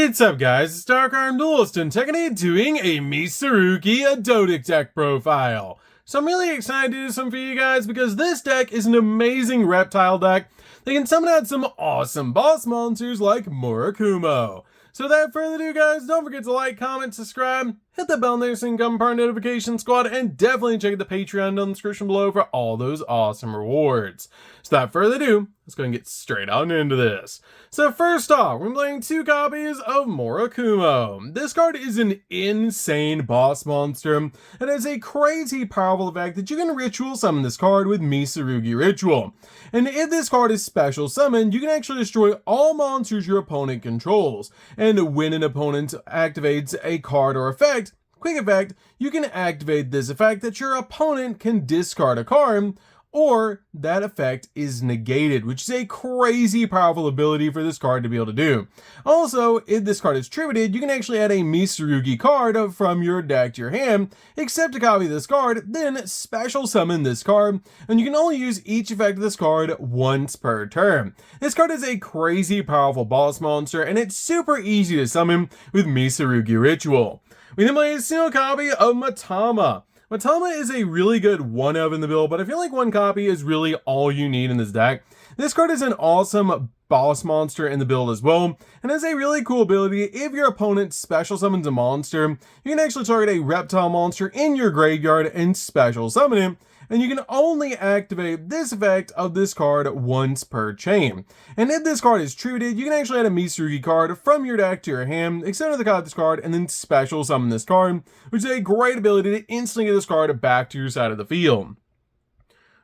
What's up guys, it's DarkArmedDuelist and today doing a Mitsurugi Ogdoadic deck profile. So I'm really excited to do some for you guys because this deck is an amazing reptile deck that can summon out some awesome boss monsters like Murakumo. So without further ado guys, don't forget to like, comment, subscribe, hit the bell there so you can become part of the notification squad, and definitely check out the Patreon down in the description below for all those awesome rewards. So without further ado, let's go and get straight on into this. So first off, we're playing 2 copies of Murakumo. This card is an insane boss monster and has a crazy powerful effect that you can ritual summon this card with Mitsurugi Ritual. And if this card is special summoned, you can actually destroy all monsters your opponent controls. And when an opponent activates a card or effect, quick effect, you can activate this effect that your opponent can discard a card, or that effect is negated, which is a crazy powerful ability for this card to be able to do. Also, if this card is tributed, you can actually add a Mitsurugi card from your deck to your hand, accept a copy of this card, then special summon this card, and you can only use each effect of this card once per turn. This card is a crazy powerful boss monster, and it's super easy to summon with Mitsurugi Ritual. We then play a single copy of Matama. Matama is a really good one-of in the build, but I feel like 1 copy is really all you need in this deck. This card is an awesome boss monster in the build as well, and has a really cool ability. If your opponent special summons a monster, you can actually target a reptile monster in your graveyard and special summon it, and you can only activate this effect of this card once per chain. And if this card is tributed, you can actually add a Mitsurugi card from your deck to your hand, accept the card of this card, and then special summon this card, which is a great ability to instantly get this card back to your side of the field.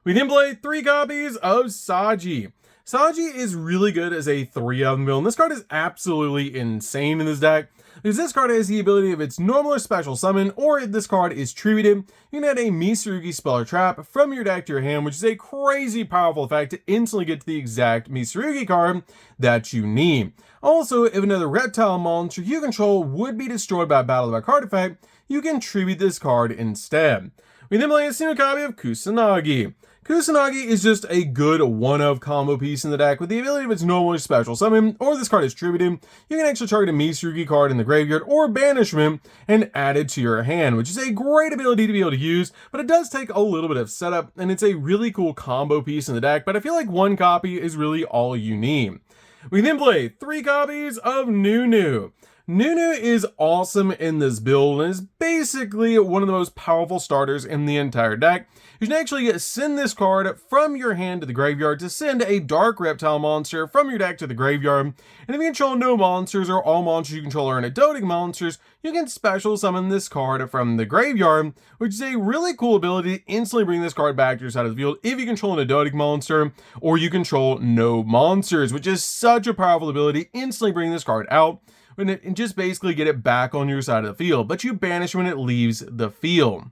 We then play 3 copies of Saji. Saji is really good as a 3-of build, and this card is absolutely insane in this deck, because this card has the ability of its normal or special summon, or if this card is tributed, you can add a Mitsurugi spell or trap from your deck to your hand, which is a crazy powerful effect to instantly get to the exact Mitsurugi card that you need. Also, if another reptile monster you control would be destroyed by a battle by card effect, you can tribute this card instead. We then play a single copy of Kusanagi. Kusanagi is just a good one-of combo piece in the deck with the ability of its normal or special summon, or this card is tributed, you can actually target a Mitsurugi card in the graveyard or banishment and add it to your hand, which is a great ability to be able to use, but it does take a little bit of setup, and it's a really cool combo piece in the deck, but I feel like 1 copy is really all you need. We then play 3 copies of Nunu. Nunu is awesome in this build and is basically one of the most powerful starters in the entire deck. You can actually send this card from your hand to the graveyard to send a dark reptile monster from your deck to the graveyard. And if you control no monsters or all monsters you control are Ogdoadic monsters, you can special summon this card from the graveyard, which is a really cool ability to instantly bring this card back to your side of the field if you control an Ogdoadic monster or you control no monsters, which is such a powerful ability to instantly bring this card out and just basically get it back on your side of the field, but you banish when it leaves the field.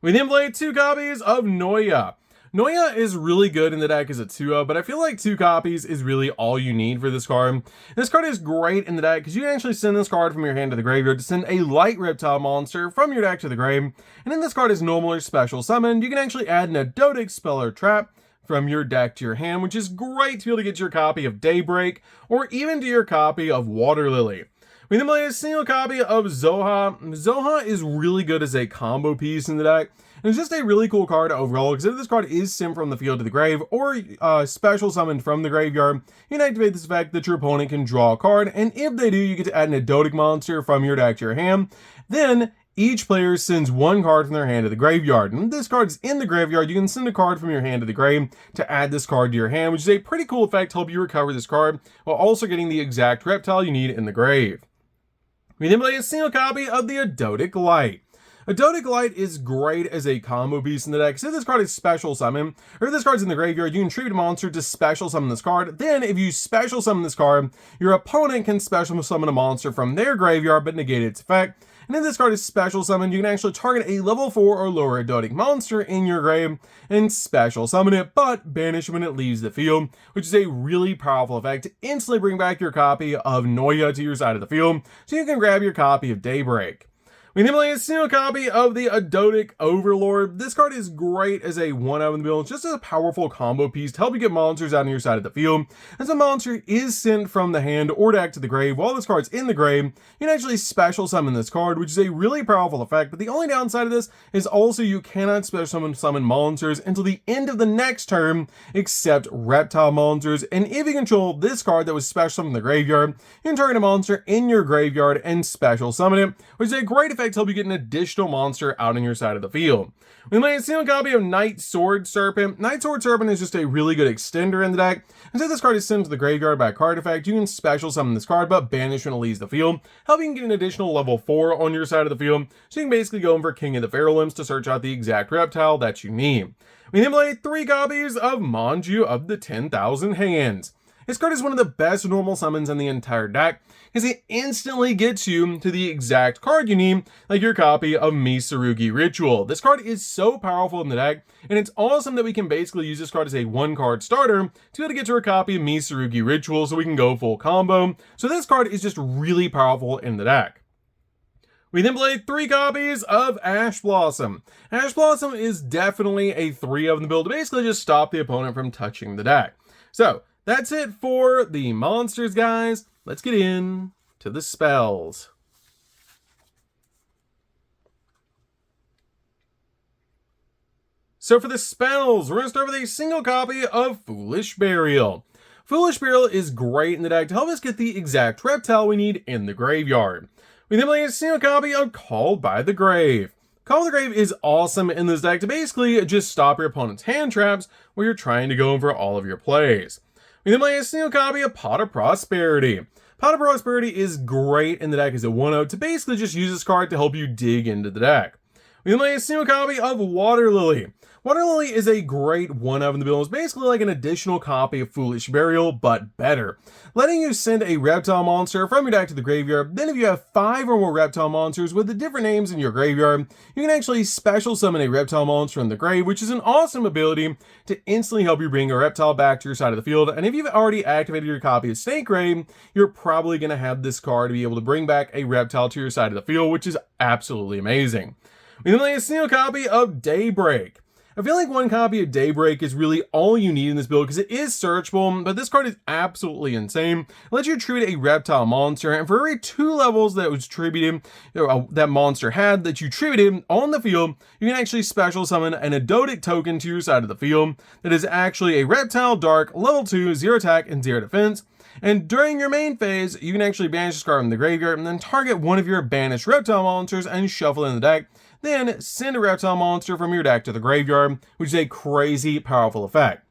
We then play 2 copies of Noya. Noya is really good in the deck as a 2-of, but I feel like 2 copies is really all you need for this card. This card is great in the deck because you can actually send this card from your hand to the graveyard to send a light reptile monster from your deck to the grave, and then this card is normal or special summoned, you can actually add an Ogdoadic spell or trap from your deck to your hand, which is great to be able to get your copy of Daybreak, or even to your copy of Water Lily. We then play a single copy of Zoha. Zoha is really good as a combo piece in the deck, and it's just a really cool card overall, because if this card is sent from the field to the grave, or special summoned from the graveyard, you can activate this effect that your opponent can draw a card, and if they do, you get to add an Ogdoadic monster from your deck to your hand. Then each player sends 1 card from their hand to the graveyard, and if this card is in the graveyard, you can send a card from your hand to the grave to add this card to your hand, which is a pretty cool effect to help you recover this card, while also getting the exact reptile you need in the grave. We then play a single copy of the Ogdoadic Light. Ogdoadic Light is great as a combo piece in the deck. So if this card is special summon, or if this card's in the graveyard, you can tribute a monster to special summon this card. Then if you special summon this card, your opponent can special summon a monster from their graveyard but negate its effect. And if this card is special summoned, you can actually target a level 4 or lower Ogdoadic monster in your grave and special summon it, but banish when it leaves the field, which is a really powerful effect to instantly bring back your copy of Noya to your side of the field, so you can grab your copy of Daybreak. We then play a single copy of the Ogdoadic Overlord. This card is great as a 1-of in the build, just a powerful combo piece to help you get monsters out on your side of the field. As a monster is sent from the hand or deck to the grave, while this card's in the grave, you can actually special summon this card, which is a really powerful effect, but the only downside of this is also you cannot special summon monsters until the end of the next turn, except reptile monsters, and if you control this card that was special summoned in the graveyard, you can target a monster in your graveyard and special summon it, which is a great effect to help you get an additional monster out on your side of the field. We play a single copy of Night Sword Serpent. Night Sword Serpent is just a really good extender in the deck. Instead this card is sent to the graveyard by a card effect, you can special summon this card, but banish when it leaves the field, helping you get an additional level 4 on your side of the field, so you can basically go in for King of the Pharaoh Limbs to search out the exact reptile that you need. We then play 3 copies of Yugioh of the 10,000 Hands. This card is one of the best normal summons in the entire deck, because it instantly gets you to the exact card you need, like your copy of Mitsurugi Ritual. This card is so powerful in the deck, and it's awesome that we can basically use this card as a 1-card starter to be able to get to a copy of Mitsurugi Ritual so we can go full combo. So this card is just really powerful in the deck. We then play 3 copies of Ash Blossom. Ash Blossom is definitely a 3-of in the build to basically just stop the opponent from touching the deck. So that's it for the monsters, guys. Let's get in to the spells. So for the spells, we're going to start with a single copy of Foolish Burial. Foolish Burial is great in the deck to help us get the exact reptile we need in the graveyard. We then play a single copy of Called by the Grave. Call the Grave is awesome in this deck to basically just stop your opponent's hand traps where you're trying to go in for all of your plays. We then play a single copy of Pot of Prosperity. Pot of Prosperity is great in the deck as a 1-of to basically just use this card to help you dig into the deck. We then play a single copy of Water Lily. Water Lily is a great 1-of in the build. It's basically like an additional copy of Foolish Burial, but better, letting you send a reptile monster from your deck to the graveyard. Then if you have 5 or more reptile monsters with the different names in your graveyard, you can actually special summon a reptile monster from the grave, which is an awesome ability to instantly help you bring a reptile back to your side of the field. And if you've already activated your copy of Snake Grave, you're probably going to have this card to be able to bring back a reptile to your side of the field, which is absolutely amazing. We then play a single copy of Daybreak. I feel like 1 copy of Daybreak is really all you need in this build because it is searchable, but this card is absolutely insane. It lets you tribute a reptile monster, and for every 2 levels that was tributed, that monster had that you tributed on the field, you can actually special summon an Ogdoadic token to your side of the field that is actually a reptile dark, level 2, 0 attack and 0 defense. And during your main phase, you can actually banish this card from the graveyard and then target one of your banished reptile monsters and shuffle it in the deck. Then send a reptile monster from your deck to the graveyard, which is a crazy powerful effect.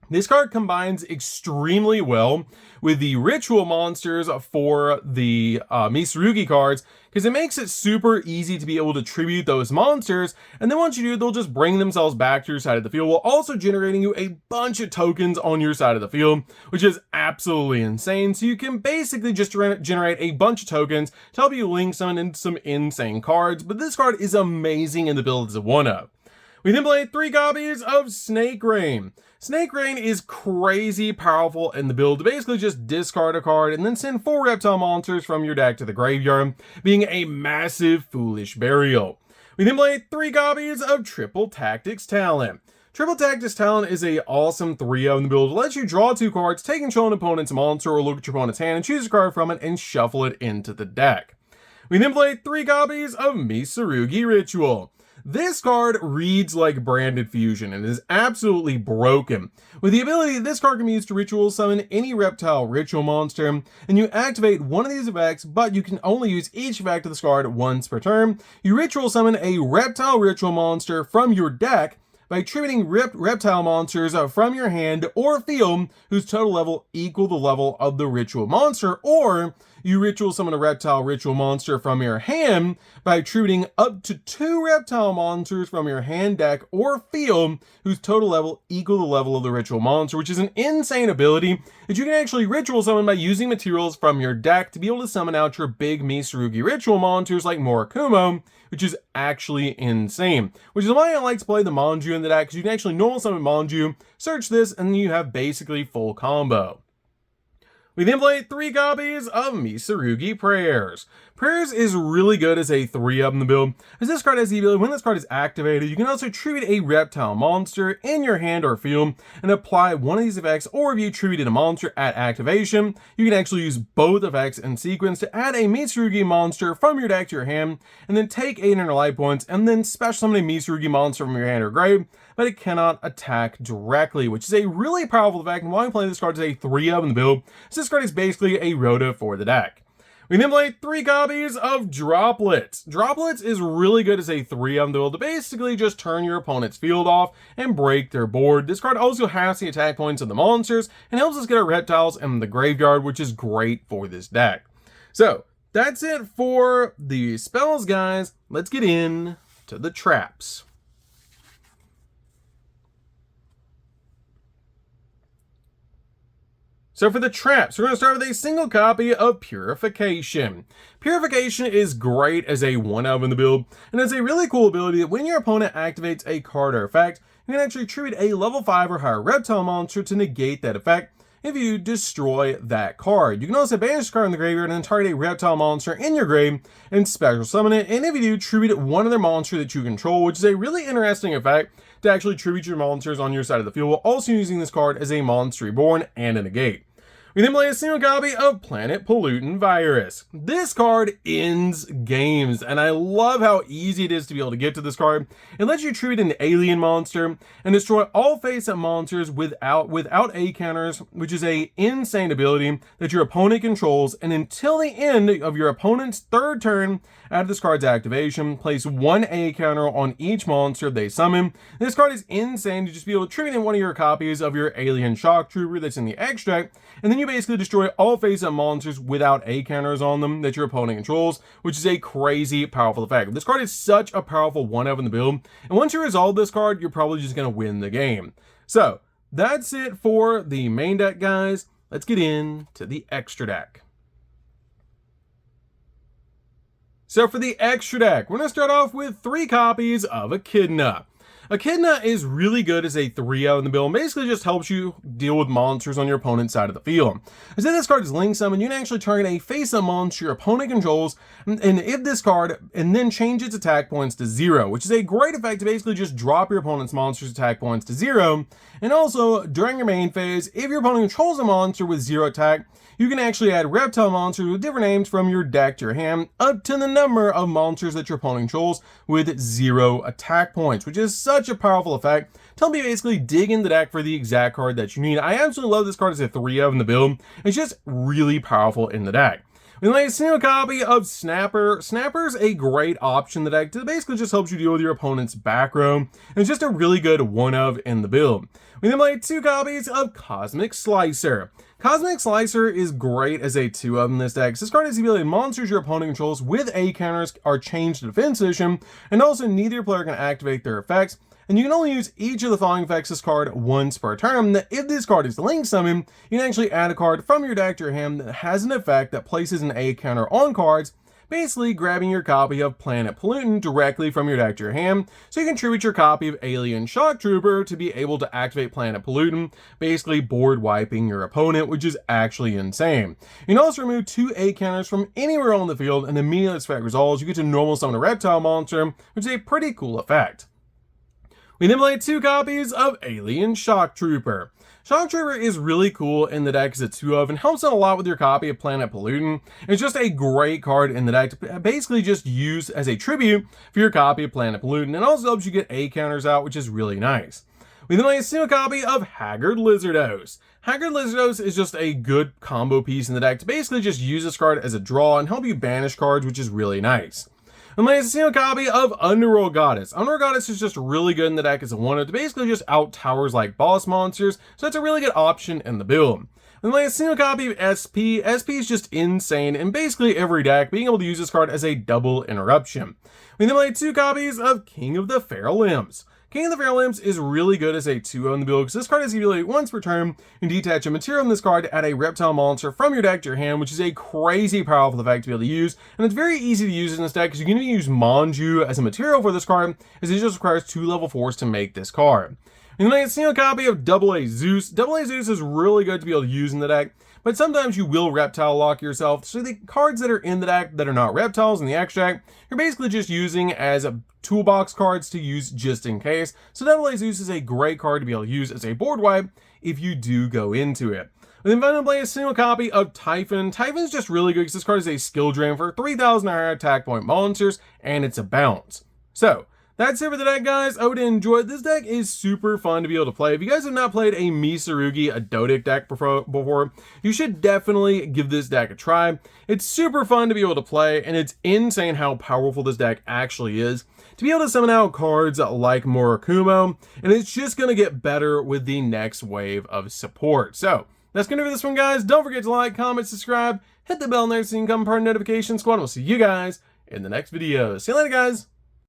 This card combines extremely well with the ritual monsters for the Mitsurugi cards, because it makes it super easy to be able to tribute those monsters, and then once you do, they'll just bring themselves back to your side of the field, while also generating you a bunch of tokens on your side of the field, which is absolutely insane. So you can basically just generate a bunch of tokens to help you link summon into some insane cards, but this card is amazing in the build as a 1-of. We then play 3 copies of Snake Rain. Snake Rain is crazy powerful in the build to basically just discard a card and then send 4 reptile monsters from your deck to the graveyard, being a massive Foolish Burial. We then play 3 copies of Triple Tactics Talent. Triple Tactics Talent is a awesome 3-of in the build. It lets you draw 2 cards, take control of an opponent's monster, or look at your opponent's hand and choose a card from it and shuffle it into the deck. We then play 3 copies of Mitsurugi Ritual. This card reads like Branded Fusion and is absolutely broken. With the ability, this card can be used to ritual summon any reptile ritual monster, and you activate one of these effects, but you can only use each effect of this card once per turn. You ritual summon a reptile ritual monster from your deck by tributing reptile monsters from your hand or field whose total level equal the level of the ritual monster, or you ritual summon a reptile ritual monster from your hand by tributing up to 2 reptile monsters from your hand, deck, or field whose total level equal the level of the ritual monster, which is an insane ability that you can actually ritual summon by using materials from your deck to be able to summon out your big Mitsurugi ritual monsters like Murakumo, which is actually insane. Which is why I like to play the Manju in the deck, because you can actually normal summon Manju, search this, and then you have basically full combo. We then play 3 copies of Mitsurugi Prayers. Prayers is really good as a 3-up in the build, as this card has the ability, when this card is activated, you can also tribute a reptile monster in your hand or field and apply one of these effects, or if you tributed a monster at activation, you can actually use both effects in sequence to add a Mitsurugi monster from your deck to your hand, and then take 800 life points, and then special summon a Mitsurugi monster from your hand or grave, but it cannot attack directly, which is a really powerful effect, and why I'm playing this card as a 3-up in the build, so this card is basically a Rhoda for the deck. We then play 3 copies of Droplets. Droplets is really good as a 3-up in the build to basically just turn your opponent's field off and break their board. This card also has the attack points of the monsters and helps us get our reptiles in the graveyard, which is great for this deck. So that's it for the spells, guys. Let's get in to the traps. So for the traps, we're going to start with a single copy of Purification. Purification is great as a 1-up in the build, and it's a really cool ability that when your opponent activates a card or effect, you can actually tribute a level 5 or higher reptile monster to negate that effect if you destroy that card. You can also banish the card in the graveyard and target a reptile monster in your grave and special summon it, and if you do, tribute one other monster that you control, which is a really interesting effect to actually tribute your monsters on your side of the field, while also using this card as a monster reborn and a negate. We then play a single copy of Planet Pollutant Virus. This card ends games, and I love how easy it is to be able to get to this card. It lets you tribute an alien monster and destroy all face-up monsters without A counters, which is a insane ability that your opponent controls, and until the end of your opponent's 3rd turn after this card's activation, place 1 A counter on each monster they summon. This card is insane to just be able to tribute in one of your copies of your alien shock trooper that's in the extract, and then you basically destroy all face-up monsters without A counters on them that your opponent controls, which is a crazy powerful effect. This card is such a powerful 1-up in the build, and once you resolve this card, you're probably just going to win the game. So that's it for the main deck, guys. Let's get into the extra deck. So for the extra deck, we're going to start off with 3 copies of Echidna. Echidna is really good as a 3-up in the build, and basically just helps you deal with monsters on your opponent's side of the field. As if this card is Link Summon, you can actually target a face-up monster your opponent controls, and if this card, and then change its attack points to 0, which is a great effect to basically just drop your opponent's monster's attack points to 0. And also, during your main phase, if your opponent controls a monster with 0 attack, you can actually add reptile monsters with different names from your deck to your hand up to the number of monsters that your opponent controls with 0 attack points, which is such a powerful effect to help you basically dig in the deck for the exact card that you need. I absolutely love this card as a 3-up in the build. It's just really powerful in the deck. We play a single copy of Snapper. Snapper's a great option in the deck to basically just helps you deal with your opponent's back row, and it's just a really good 1-of in the build. We then play 2 copies of Cosmic Slicer. Cosmic Slicer is great as a 2-of in this deck. This card has the ability monsters your opponent controls with A counters are changed to defense position, and also neither player can activate their effects. And you can only use each of the following effects this card once per turn. If this card is Link Summon, you can actually add a card from your deck to your hand that has an effect that places an A counter on cards, basically grabbing your copy of Planet Pollutant directly from your deck to your hand, so you can tribute your copy of Alien Shock Trooper to be able to activate Planet Pollutant, basically board wiping your opponent, which is actually insane. You can also remove 2 A counters from anywhere on the field, and immediately this effect resolves, you get to normal summon a reptile monster, which is a pretty cool effect. We then play 2 copies of Alien Shock Trooper. Shock Trooper is really cool in the deck as a 2-of and helps out a lot with your copy of Planet Pollutant. It's just a great card in the deck to basically just use as a tribute for your copy of Planet Pollutant, and also helps you get A counters out, which is really nice. We then play a single copy of Haggard Lizardos. Haggard Lizardos is just a good combo piece in the deck to basically just use this card as a draw and help you banish cards, which is really nice. And then a single copy of Underworld Goddess. Underworld Goddess is just really good in the deck as a 1-of to basically just out towers like boss monsters, so it's a really good option in the build. And then a single copy of SP. SP is just insane in basically every deck, being able to use this card as a double interruption. We then play 2 copies of King of the Feral Imps. King of the Feral Imps is really good as a 2-of in the build, because this card has the ability once per turn, you can detach a material in this card to add a reptile monster from your deck to your hand, which is a crazy powerful effect to be able to use, and it's very easy to use in this deck, because you can even use Manju as a material for this card, as it just requires 2 level 4s to make this card. And then a single copy of AA Zeus. AA Zeus is really good to be able to use in the deck, but sometimes you will reptile lock yourself, so the cards that are in the deck that are not reptiles in the extract, you're basically just using as toolbox cards to use just in case. So Double A Zeus is a great card to be able to use as a board wipe if you do go into it. We then finally play a single copy of Typhon. Typhon's just really good because this card is a skill drain for 3,000 higher attack point monsters, and it's a bounce. So, that's it for the deck, guys. I hope you enjoyed. This deck is super fun to be able to play. If you guys have not played a Mitsurugi Ogdoadic deck before, you should definitely give this deck a try. It's super fun to be able to play, and it's insane how powerful this deck actually is. To be able to summon out cards like Murakumo, and it's just going to get better with the next wave of support. So, that's going to be this one, guys. Don't forget to like, comment, subscribe, hit the bell next so you can become part of the notification squad. We'll see you guys in the next video. See you later, guys.